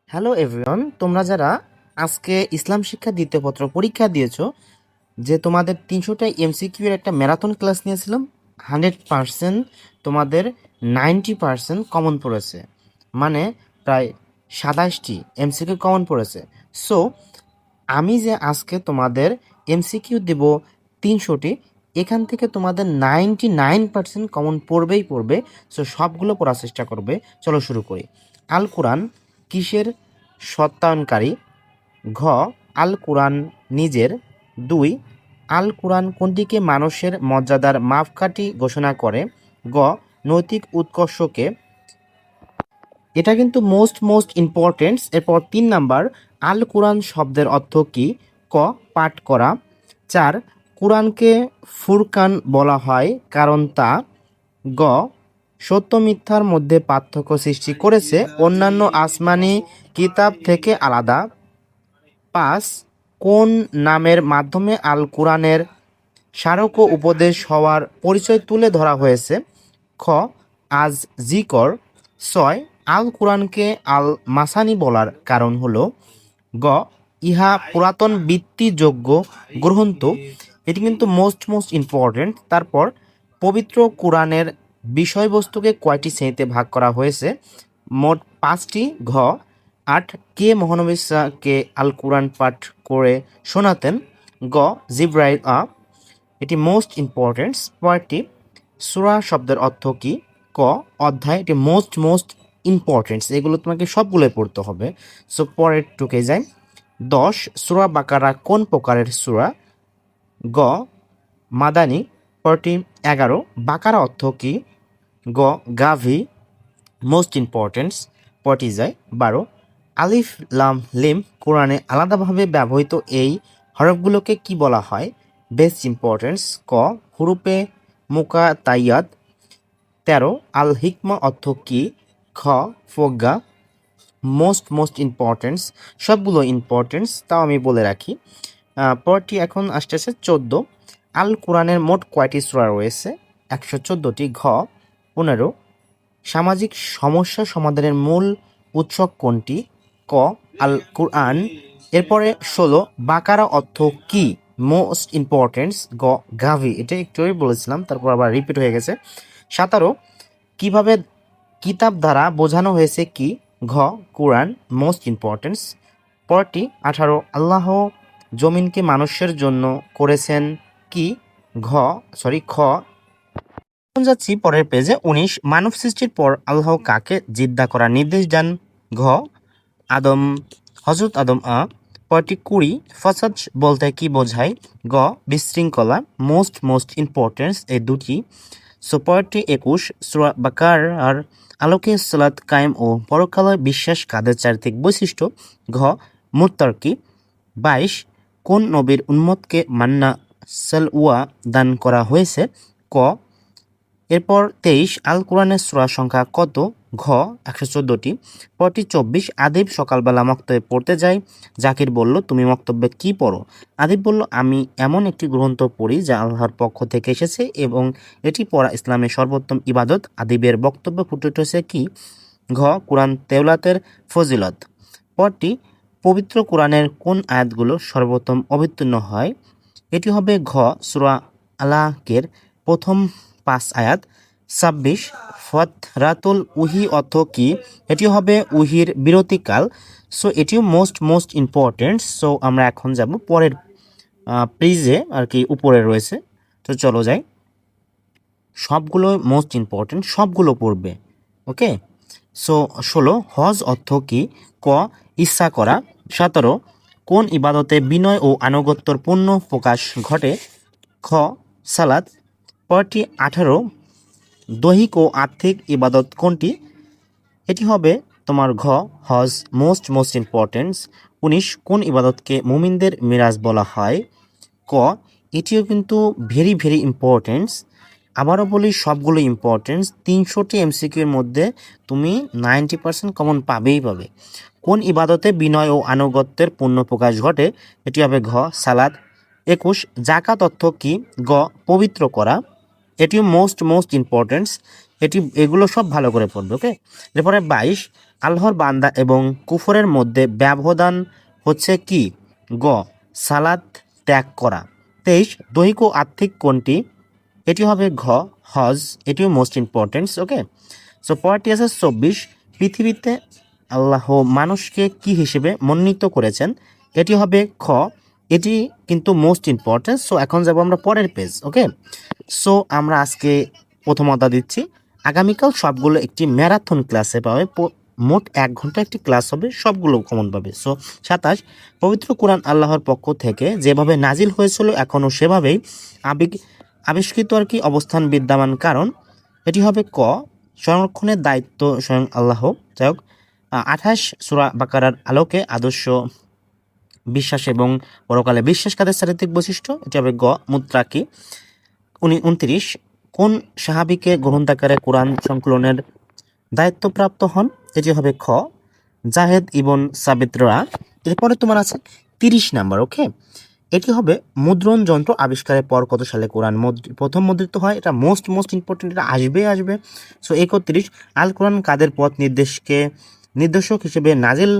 Hello everyone, তোমরা যারা আজকে ইসলাম শিক্ষা দ্বিতীয় পত্র পরীক্ষা দিয়েছো, যে তোমাদের 300টা এমসিকিউ এর একটা ম্যারাথন ক্লাস নিয়েছিলাম, 100% তোমাদের 90% কমন পড়েছে, মানে প্রায় 27টি এমসিকিউ কমন পড়েছে। সো আমি যে আজকে তোমাদের এমসিকিউ দেব 300টি, এখান থেকে তোমাদের 99% কমন পড়বেই পড়বে। সো সবগুলো পড়ার চেষ্টা করবে। চলো শুরু করি। আল কোরআন কিসের সত্যায়নকারী? ঘ, আল কোরআন নিজের। 2, আল কোরআন কোনটিকে মানুষের মর্যাদার মাপকাঠি ঘোষণা করে? গ, নৈতিক উৎকর্ষকে। এটা কিন্তু মোস্ট ইম্পর্টেন্ট। এরপর 3 নাম্বার, আল কোরআন শব্দের অর্থ কী? ক, পাঠ করা। 4, কোরআনকে ফুরকান বলা হয় কারণ তা। গ, সত্য মিথ্যার মধ্যে পার্থক্য সৃষ্টি করেছে, অন্যান্য আসমানি কিতাব থেকে আলাদা। 5, কোন নামের মাধ্যমে আল কোরআনের স্মারক ও উপদেশ হওয়ার পরিচয় তুলে ধরা হয়েছে? খ, আজ জিকর। 6, আল কোরআনকে আল মাসানি বলার কারণ হলো? গ, ইহা পুরাতন বৃত্তিযোগ্য গ্রন্থ। এটি কিন্তু মোস্ট ইম্পর্টেন্ট। তারপর পবিত্র কোরআনের বিষয়বস্তুকে কয়টি শ্রেণীতে ভাগ করা হয়েছে? মোট 5টি। ঘ, 8, কে মহানবী কে আল কোরআন পাঠ করে শোনাতেন? গ, জিব্রাইল এটি মোস্ট ইম্পর্টেন্ট। পরেরটি, সূরা শব্দের অর্থ কী? ক, অধ্যায়। এটি মোস্ট ইম্পর্টেন্ট, এগুলো তোমাকে সবগুলোই পড়তে হবে। সো পরের টুকে যাই। 10, সূরা বাকারা কোন প্রকারের সূরা? গ, মাদানী। পরেরটি 11, বাকারা অর্থ কী? গ, গাভী। Most important. পরেরটি যায় 12, আলিফ লাম লিম কোরআনে আলাদাভাবে ব্যবহৃত এই হরফগুলোকে কি বলা হয়? Best importance. ক, হুরুপে মুকাতাইয়াত। 13, আল হিকমা অর্থ কী? খ, প্রজ্ঞা। মোস্ট ইম্পর্টেন্স, সবগুলো ইম্পর্টেন্স, তাও আমি বলে রাখি। পরটি এখন আসতেছে 14, আল কোরআনের মোট কয়টি সূরা রয়েছে? 114টি। ঘ, 15, সামাজিক সমস্যা সমাধানের মূল উৎস কোনটি? ক, আল কোরআন। এরপরে 16, বাকারা অর্থ কি? Most importance. গ, গাভী। এটা একটু বলেছিলাম, তারপর আবার রিপিট হয়ে গেছে। 17, কিভাবে কিতাব দ্বারা বোঝানো হয়েছে কি? ঘ, কোরআন। Most importance. পরটি 18, আল্লাহ জমিনকে মানুষের জন্য করেছেন কি? খ। এখন যাচ্ছি পরের পেজে। 19, মানব সৃষ্টির পর আল্লাহ কাকে জিদ্দা করার নির্দেশ দেন? ঘ, আদম, হজরত আদম পরটি 20, ফাসাদ বলতে কি বোঝায়? গ, বিশৃঙ্খলা। মোস্ট ইম্পর্টেন্স এই দুটি। সো পরটি 21, সূরা বাকারার আলোকে সালাত কায়েম ও পরকালে বিশ্বাস কাদের চারিত্রিক বৈশিষ্ট্য? ঘ, মুত্তাকি। 22, কোন নবীর উম্মতকে মান্না সালওয়া দান করা হয়েছে? ক। এরপর 23, আল কোরআনের সূরা সংখ্যা কত? ঘ, 114টি। পরটি 24, আদিব সকালবেলা মক্তবে পড়তে যাই। জাকির বলল, তুমি মক্তব্যে কি পড়ো? আদিব বলল, আমি এমন একটি গ্রন্থ পড়ি যা আল্লাহর পক্ষ থেকে এসেছে এবং এটি পড়া ইসলামের সর্বোত্তম ইবাদত। আদিবের বক্তব্য ফুটে উঠেছে কি? ঘ, কোরআন তেলাওয়াতের ফজিলত। পরটি, পবিত্র কোরআনের কোন আয়াতগুলো সর্বোত্তম অবতীর্ণ হয়? এটি হবে ঘ, সূরা আলাকের প্রথম 5 আয়াত। 26, ফতরাতুল উহি অর্থ কি? এটি হবে উহির বিরতিকাল। সো এটিও মোস্ট ইম্পর্টেন্ট। সো আমরা এখন যাব পরের পেজে, আর কি উপরে রয়েছে। তো চলো যাই। সবগুলো মোস্ট ইম্পর্টেন্ট, সবগুলো পড়বে। ওকে। সো 16, হজ অর্থ কি? ক, ইচ্ছা করা। 17, কোন ইবাদতে বিনয় ও আনুগত্যর পূর্ণ প্রকাশ ঘটে? খ, সালাত। পরটি 18, দৈহিক ও আর্থিক ইবাদত কোনটি? এটি হবে তোমার ঘ, হজ। Most importance. 19, কোন ইবাদতকে মুমিনদের মিরাজ বলা হয়? ক, এটিও কিন্তু ভেরি ইম্পর্টেন্স। আবারও বলি, সবগুলো ইম্পর্টেন্স। 300টি এমসিকিউ এর মধ্যে তুমি 90% কমন পাবে। কোন ইবাদতে বিনয় ও আনুগত্যের পূর্ণ প্রকাশ ঘটে? এটি হবে ঘ, সালাত। 21, জাকাত অর্থ কি? গ, পবিত্র করা। এটিও মোস্ট ইম্পর্টেন্স। এগুলো সব ভালো করে পড়বে। ওকে। এরপরে 22, আল্লাহর বান্দা এবং কুফরের মধ্যে ব্যবধান হচ্ছে কি? গ. সালাত ত্যাগ করা। 23. দৈহিক ও আর্থিক কোনটি? এটি হবে ঘ. হজ। এটিও মোস্ট ইম্পর্টেন্ট। ওকে, সো পরেরটি আছে 24. পৃথিবীতে আল্লাহ মানুষকে কি হিসেবে মনোনীত করেছেন? এটি হবে খ. এটি কিন্তু মোস্ট ইম্পর্টেন্ট। সো এখন যাব আমরা পরের পেজ। ওকে, সো আমরা আজকে প্রথম অধ্যায় দিচ্ছি। আগামীকাল সবগুলো একটি ম্যারাথন ক্লাসে পাবে। মোট 1 ঘন্টা একটি ক্লাস হবে, সবগুলো কমন পাবে। সো 27. পবিত্র কোরআন আল্লাহর পক্ষ থেকে যেভাবে নাজিল হয়েছিল এখনও সেভাবেই আবিষ্কৃত আর কি অবস্থান বিদ্যমান। কারণ এটি হবে ক. সংরক্ষণের দায়িত্ব স্বয়ং আল্লাহ। যাই হোক, 28. সূরা বাকারার আলোকে আদর্শ বিশ্বাস এবং পরকালে বিশ্বাস কাদের চারিত্রিক বৈশিষ্ট্য? এটি হবে গ. মুত্তাকি। 29. কোন সাহাবীকে গ্রন্থাকারে কোরআন সংকলনের দায়িত্বপ্রাপ্ত হন? এটি হবে খ. জাহেদ ইবন সাবিতরা। এরপরে তোমার আছে 30 নাম্বার। ওকে, এটি হবে মুদ্রণ যন্ত্র আবিষ্কারের পর কত সালে কোরআন প্রথম মুদ্রিত হয়? এটা মোস্ট ইম্পর্টেন্ট, এটা আসবে। সো 31. আল কোরআন কাদের পথ নির্দেশক হিসেবে নাজিল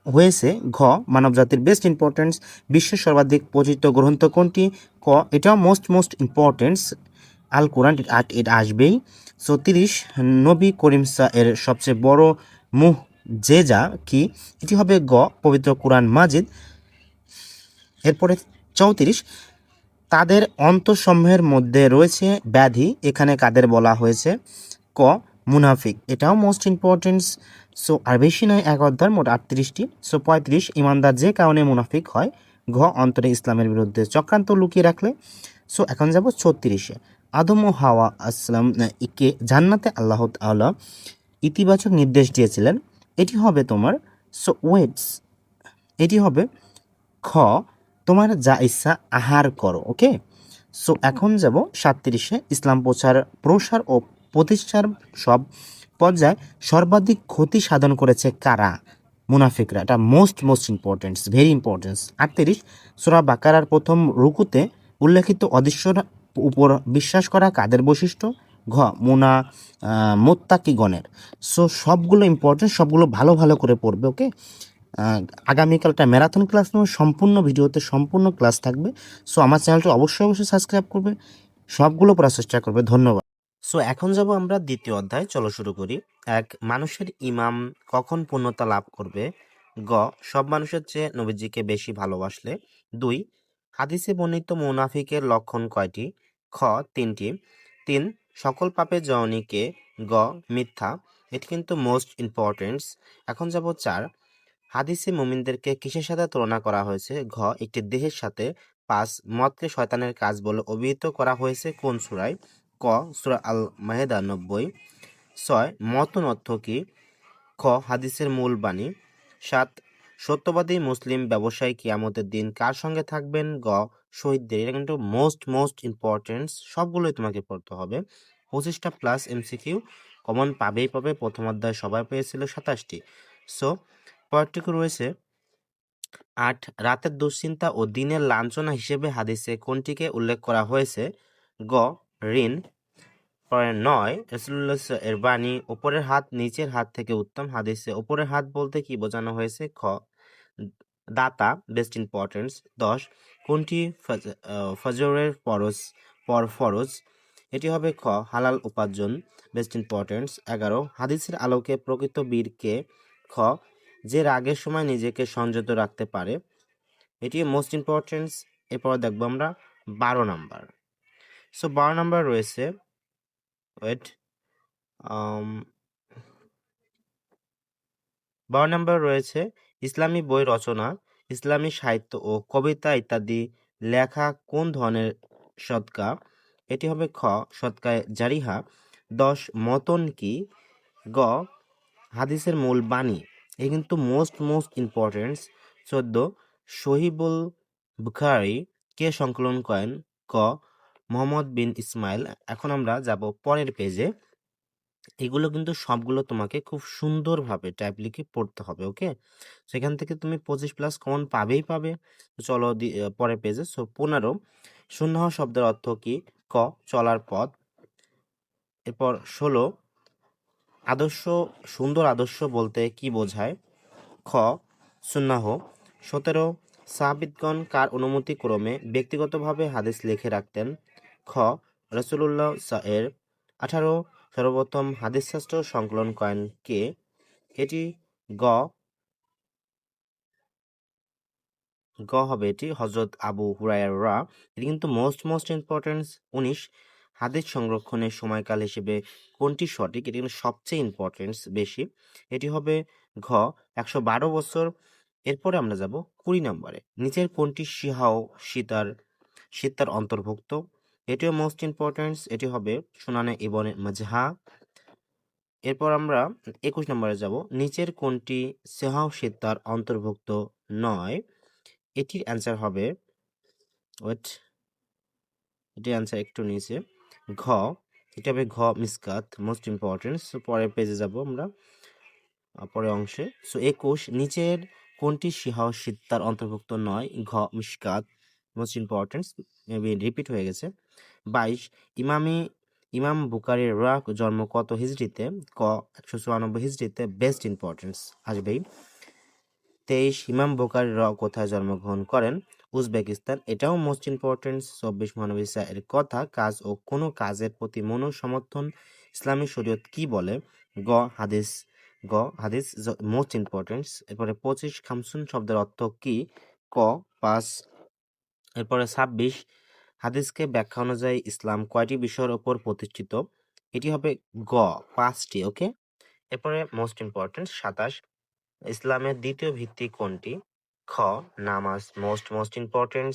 হয়েছে? ঘ. মানবজাতির বেস্ট ইম্পর্টেন্স। বিশ্বের সর্বাধিক পঠিত গ্রন্থ কোনটি? ক. এটাও মোস্ট ইম্পর্টেন্স, আল কোরআন, এটা আসবেই। সো 30. নবী করিম এর সবচেয়ে বড় মুহজেজা কি? এটি হবে গ. পবিত্র কোরআন মাজিদ। এরপরে 34. তাদের অন্তঃসমূহের মধ্যে রয়েছে ব্যাধি, এখানে কাদের বলা হয়েছে? ক. মুনাফিক। এটাও মোস্ট ইম্পর্টেন্স। সো আর বেশি নয়, 1 অধ্যায় মোট 38টি। সো 35. ইমানদার যে কারণে মুনাফিক হয়? ঘ. অন্তরে ইসলামের বিরুদ্ধে চক্রান্ত লুকিয়ে রাখলে। সো এখন যাব 36-এ। আদম ও হাওয়া আসসালাম কে জান্নাতে আল্লাহ তাআলা ইতিবাচক নির্দেশ দিয়েছিলেন। এটি হবে তোমার ওয়েটস, এটি হবে খ. তোমার যা ইচ্ছা আহার করো। ওকে, সো এখন যাব 37-এ। ইসলাম প্রসার ও প্রতিষ্ঠার সব পর্যায়ে সর্বাধিক ক্ষতি সাধন করেছে কারা? মুনাফিকরা। এটা মোস্ট ইম্পর্টেন্ট, ভেরি ইম্পর্টেন্ট। 38. সূরা বাকারার প্রথম রুকুতে উল্লেখিত অদৃশ্যর উপর বিশ্বাস করা কাদের বৈশিষ্ট্য? ঘ. মুত্তাকিগণের। সো সবগুলো ইম্পর্টেন্ট, সবগুলো ভালো করে পড়বে। ওকে, আগামীকালটা ম্যারাথন ক্লাস নেবে, সম্পূর্ণ ভিডিওতে সম্পূর্ণ ক্লাস থাকবে। সো আমার চ্যানেলটি অবশ্যই সাবস্ক্রাইব করবে, সবগুলো পড়ার চেষ্টা করবে। ধন্যবাদ। সো এখন যাব আমরা দ্বিতীয় অধ্যায়, চলো শুরু করি। 1. মানুষের ইমাম কখন পূর্ণতা লাভ করবে? গ. সব মানুষের চেয়ে নবীজিকে বেশি ভালোবাসলে। 2. হাদিসে বর্ণিত মুনাফিকের লক্ষণ কয়টি? খ. 3টি। 3. সকল পাপের জননীকে? গ. মিথ্যা। এটি কিন্তু মোস্ট ইম্পর্টেন্ট। এখন যাব 4. হাদিসে মুমিনদেরকে কিসের সাথে তুলনা করা হয়েছে? ঘ. একটি দেহের সাথে। 5. মদকে শয়তানের কাজ বলে অভিহিত করা হয়েছে কোন সূরায়? ক. সূরা আল মায়েদা 90। 6. মতন অর্থ কি? খ. হাদিসের মূল বাণী। 7. সত্যবাদী মুসলিম ব্যবসায়ী কিয়ামতের দিন কার সঙ্গে থাকবেন? গ. শহীদদের। এটা কিন্তু মোস্ট ইম্পর্টেন্ট, সবগুলোই তোমাকে পড়তে হবে। 25টা প্লাস এমসিকিউ কমন পাবে। প্রথম অধ্যায় সবাই পেয়েছিল 27টি। সো পরেরটুকু রয়েছে 8. রাতের দুশ্চিন্তা ও দিনের লাঞ্ছনা হিসেবে হাদিসে কোনটিকে উল্লেখ করা হয়েছে? গ. ঋণ। পরে 9. রাসূলুল্লাহ এর বাণী উপরের হাত নিচের হাত থেকে উত্তম। হাদিসে উপরের হাত বলতে কি বোঝানো হয়েছে? খ. দাতা, বেস্ট ইম্পর্টেন্স। 10. কোনটি ফজরের পর ফরজ? এটি হবে খ. হালাল উপার্জন, বেস্ট ইম্পর্টেন্স। 11. হাদিসের আলোকে প্রকৃত বীর কে? খ. যে রাগের সময় নিজেকে সংযত রাখতে পারে। এটি মোস্ট ইম্পর্টেন্স। এরপর দেখবো আমরা 12 নাম্বার। সো 12 নাম্বার রয়েছে, ওয়েট, 12 নাম্বার রয়েছে ইসলামী বই রচনা, ইসলামী সাহিত্য ও কবিতা ইত্যাদি লেখা কোন ধরনের সদকা? এটি হবে খ. সদকায়ে জারিহা। 10. মতন কি? গ. হাদিসের মূল বাণী। এ কিন্তু মোস্ট ইম্পর্টেন্স। 14. সহিবুল বুখারী কে সংকলন করেন? ক. মুহাম্মদ বিন ইসমাইল। এখন আমরা যাব পরের পেজে। এগুলো কিন্তু সবগুলো তোমাকে খুব সুন্দরভাবে টাইপ লিখে পড়তে হবে। ওকে, সেখান থেকে তুমি 25 প্লাস কমন পাবে। চলো পরের পেজে। 15. সুন্নাহ শব্দের অর্থ কি? ক. চলার পথ। এরপর 16. আদর্শ, সুন্দর আদর্শ বলতে কি বোঝায়? খ সুন্নাহ। 17 সাহাবিদগণ কার অনুমতি ক্রমে ব্যক্তিগতভাবে হাদিস লিখে রাখতেন? খ রাসূলুল্লাহ এর। 18 সর্বপ্রথম হাদিস শাস্ত্র সংকলন করেন কে? এটি গ গ হবে এটি হযরত আবু হুরায়রা। এটি কিন্তু মোস্ট ইম্পর্টেন্ট। 19 হাদিস সংরক্ষণের সময়কাল হিসেবে কোনটি সঠিক? এটি কিন্তু সবচেয়ে ইম্পর্টেন্স বেশি। এটি হবে ঘ 112 বছর। এরপরে আমরা যাব 20 নম্বরে। নিচের কোনটি সিতার অন্তর্ভুক্ত? এটিও মোস্ট ইম্পর্টেন্স। এটি হবে সুনানে ইবনে মাজাহ। এরপর আমরা 21 নম্বরে যাব। নিচের কোনটি সিতার অন্তর্ভুক্ত নয়? এটির অ্যান্সার হবে ওয়েট এটির অ্যান্সার একটু নিচে ঘ। এটা হবে ঘ মিসকাত, মোস্ট ইম্পর্টেন্ট। সো পরের পেজে যাব আমরা, পরের অংশে। সো 21 নিচের কোনটি সিতার অন্তর্ভুক্ত নয়? ঘ Mishkat, most important, maybe repeat হয়ে গেছে। 22 ইমাম বুখারীর জন্ম কত হিজরিতে? ক 194 হিজরিতে, বেস্ট ইম্পর্টেন্স আসবেই। 23 ইমাম বুখারী কোথায় জন্মগ্রহণ করেন? উজবেকিস্তান, এটাও মোস্ট ইম্পর্টেন্ট। 24 মহানবী ঈসা এর কথা, কাজ ও কোনো কাজের প্রতি সমর্থন ইসলামী শরীয়ত কি বলে? গ হাদিস। Most important. এরপরে 25 খামসুন শব্দের অর্থ কি? ক 5। এরপরে 26 হাদিসকে ব্যাখ্যা অনুযায়ী ইসলাম কয়টি বিষয়ের উপর প্রতিষ্ঠিত? এটি হবে গ 5টি। ওকে। এরপরে মোস্ট ইম্পর্টেন্ট 27 ইসলামের দ্বিতীয় ভিত্তি কোনটি? খ নামাজ, মোস্ট ইম্পর্টেন্ট।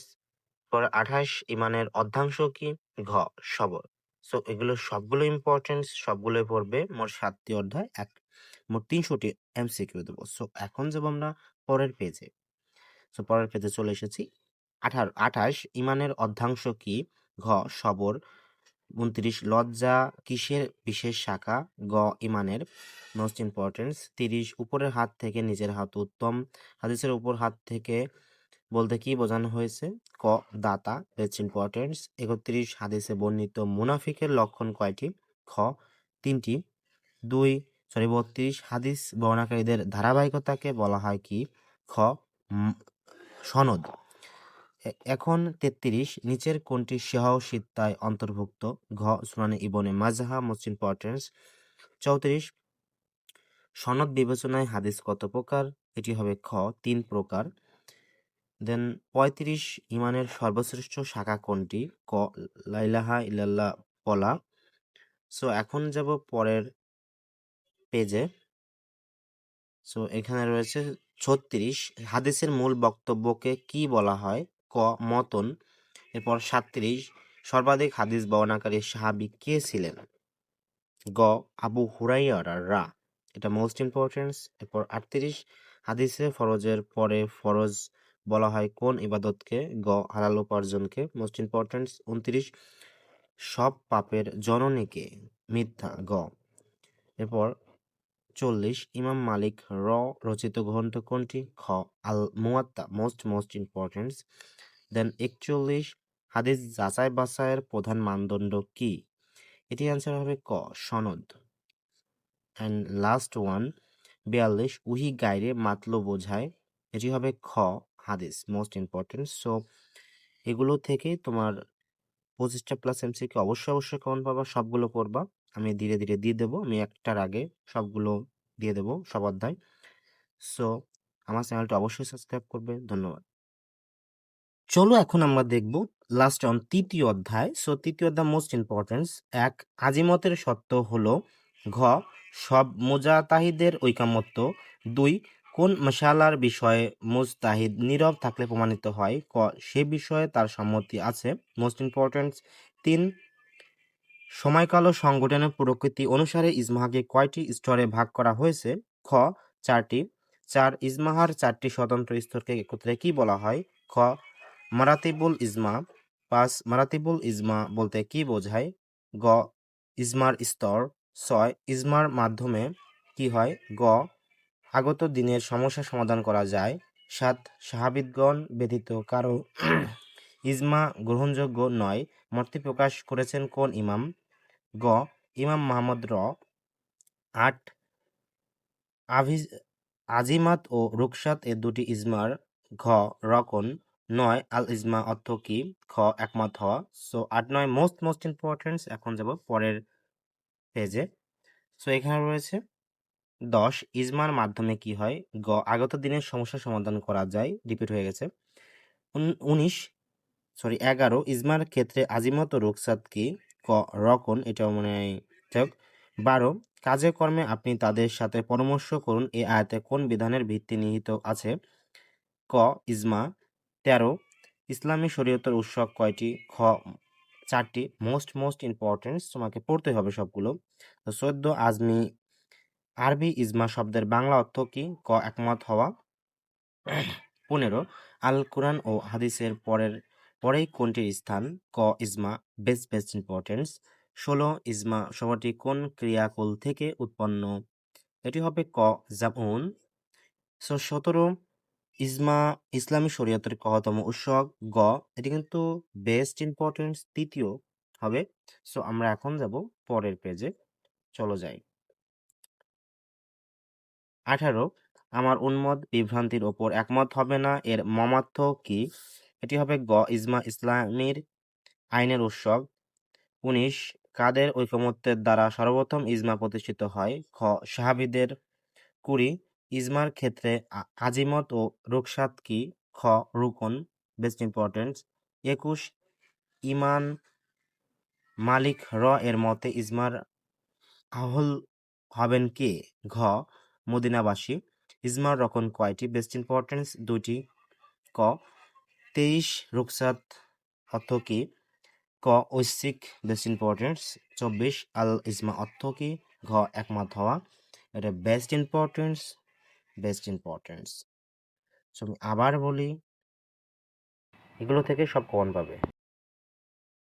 পরে 28 ইমানের অর্ধাংশ কি? ঘ সবর। সো এগুলো সবগুলো ইম্পর্টেন্ট, সবগুলোই পড়বে। মোট 7টি অধ্যায়, মোট 300টি এমসিকিউ দেবো। সো এখন যাব আমরা পরের পেজে। সো পরের পেজে চলে এসেছি। 28 ইমানের অর্ধাংশ কি? ঘ সবর। 29 লজ্জা কিসের বিশেষ শাখা? গ ইমানের, মোস্ট ইম্পর্টেন্স। 30 উপরের হাত থেকে নিচের হাত উত্তম। হাদিসের উপর হাত থেকে বলতে কি বোঝানো হয়েছে? ক দাতা, বেস্ট ইম্পর্টেন্স। 31 হাদিসে বর্ণিত মুনাফিকের লক্ষণ কয়টি? খ 3টি। 32 হাদিস বর্ণনাকারীদের ধারাবাহিকতাকে বলা হয় কি? খ সনদ। এখন 33 নিচের কোনটি সিত্তায় অন্তর্ভুক্ত? ঘ সুনানে ইবনে মাজাহ, মোস্ট ইম্পর্টেন্স। 34 সনদ বিবেচনায় হাদিস কত প্রকার? এটি হবে খ 3 প্রকার। দেন 35 ইমানের সর্বশ্রেষ্ঠ শাখা কোনটি? ক লা ইলাহা ইল্লাল্লাহ বলা। সো এখন যাব পরের পেজে। সো এখানে রয়েছে 36 হাদিসের মূল বক্তব্যকে কি বলা হয়? ক মতন। এরপর 37 সর্বাধিক হাদিস বর্ণনাকারী সাহাবী কে ছিলেন? গ আবু হুরায়রা, এটা মোস্ট ইম্পর্টেন্স। এরপর 38 হাদিসে ফরজের পরে ফরজ বলা হয় কোন ইবাদতকে? গ হালাল উপার্জনকে, মোস্ট ইম্পর্টেন্স। 29 সব পাপের জননীকে? মিথ্যা, গ। এরপর 40 ইমাম মালিক রচিত গ্রন্থ কোনটি? খ আল মুয়াত্তা, মোস্ট ইম্পর্টেন্স। দেন 41 হাদিস যাচাই বাছাইয়ের প্রধান মানদণ্ড কি? এটি অ্যান্সার হবে ক সনদ। অ্যান্ড লাস্ট ওয়ান 42 উহি গাইরে মাতলো বোঝায়। এটি হবে খ হাদিস, মোস্ট ইম্পর্টেন্ট। সো এগুলো থেকে তোমার 25টা প্লাস এমসিকিউ অবশ্যই কমন পাবা, সবগুলো পড়বা। আমি ধীরে ধীরে দিয়ে দেবো, আমি একটার আগে সবগুলো দিয়ে দেবো, সব অধ্যায়। সো আমার চ্যানেলটা অবশ্যই সাবস্ক্রাইব করবে। ধন্যবাদ। চলো এখন আমরা দেখব লাস্ট অন তৃতীয় অধ্যায়। সো তৃতীয় অধ্যায় মোস্ট ইম্পর্টেন্স। এক আজিমতের সত্য হলো ঘ সব মুজাতাহিদের ঐকামত্য। 2 কোন মশালার বিষয়ে মুজতাহিদ নীরব থাকলে প্রমাণিত হয়? ক সে বিষয়ে তার সম্মতি আছে, মোস্ট ইম্পর্টেন্স। 3 সময়কাল ও সংগঠনের প্রকৃতি অনুসারে ইজমাকে কয়টি স্তরে ভাগ করা হয়েছে? খ 4টি। 4 ইজমাহার 4টি স্বতন্ত্র স্তরকে একত্রে কি বলা হয়? খ মারাতিবুল ইজমা। 5 মারাতিবুল ইজমা বলতে কি বোঝায়? গ ইজমার স্তর। 6 ইজমার মাধ্যমে কি হয়? গ আগত দিনের সমস্যা সমাধান করা যায়। 7 সাহাবিদগণ ব্যতীত কারো ইজমা গ্রহণযোগ্য নয়। মতটি প্রকাশ করেছেন কোন ইমাম? গ ইমাম মুহাম্মদ 8 আভিজ আজিমাত ও রুকসাত এর দুটি ইজমার। ঘ রকন। 9 আল ইজমা অর্থ কি? খ একমত হওয়া। So 8 9 most important. এখন যাব পরের পেজে। সো এখানে রয়েছে 10 ইজমার মাধ্যমে কি হয়? গ আগত দিনের সমস্যা সমাধান করা যায়, রিপিট হয়ে গেছে। 11 ইজমার ক্ষেত্রে আজিমত ও রুকসাত কি? ক রকন, এটাও মনে হয় যাক। 12 কাজে কর্মে আপনি তাদের সাথে পরামর্শ করুন, এই আয়াতে কোন বিধানের ভিত্তি নিহিত আছে? ক ইজমা। 13 ইসলামী শরীয়তের উৎস কয়টি? খ 4টি। মোস্ট ইম্পর্টেন্ট, তোমাকে পড়তে হবে সবগুলো। 14 আরবি ইজমা শব্দের বাংলা অর্থ কি? ক একমত হওয়া। 15 আল কোরআন ও হাদিসের পরেই কোনটির স্থান? ক ইজমা। Best importance. 16 ইজমা শব্দটি কোন ক্রিয়াকূল থেকে উৎপন্ন? এটি হবে ক জাবউন। 17 ইজমা ইসলামী শরীয়তের কতম উৎস? গ এটি কিন্তু বেস্ট ইম্পর্টেন্স, তৃতীয় হবে। সো আমরা এখন যাব পরের পেজে, চলো যাই। 18 আমার উন্মত বিভ্রান্তির ওপর একমত হবে না, এর মমার্থ কি? এটি হবে গ ইজমা ইসলামীর আইনের উৎস। 19 কাদের ঐকমত্যের দ্বারা সর্বপ্রথম ইজমা প্রতিষ্ঠিত হয়? খ সাহাবীদের। 20 ইজমার ক্ষেত্রে আজিমত ও রুকসাত কি? খ রুকন, বেস্ট ইম্পর্টেন্স। 21 ইমান মালিক এর মতে ইজমার আহল হবেন কে? ঘ মদিনাবাসী। ইজমার রকন কয়টি? বেস্ট ইম্পর্টেন্স, 2টি। ক 23 রুকসাত অর্থ কি? ক ঐচ্ছিক, বেস্ট ইম্পর্টেন্স। 24 আল ইজমা অর্থ কি? ঘ একমত হওয়া। এটা বেস্ট ইম্পর্টেন্স। আমি আবার বলি, এগুলো থেকে সব কমন পাবে।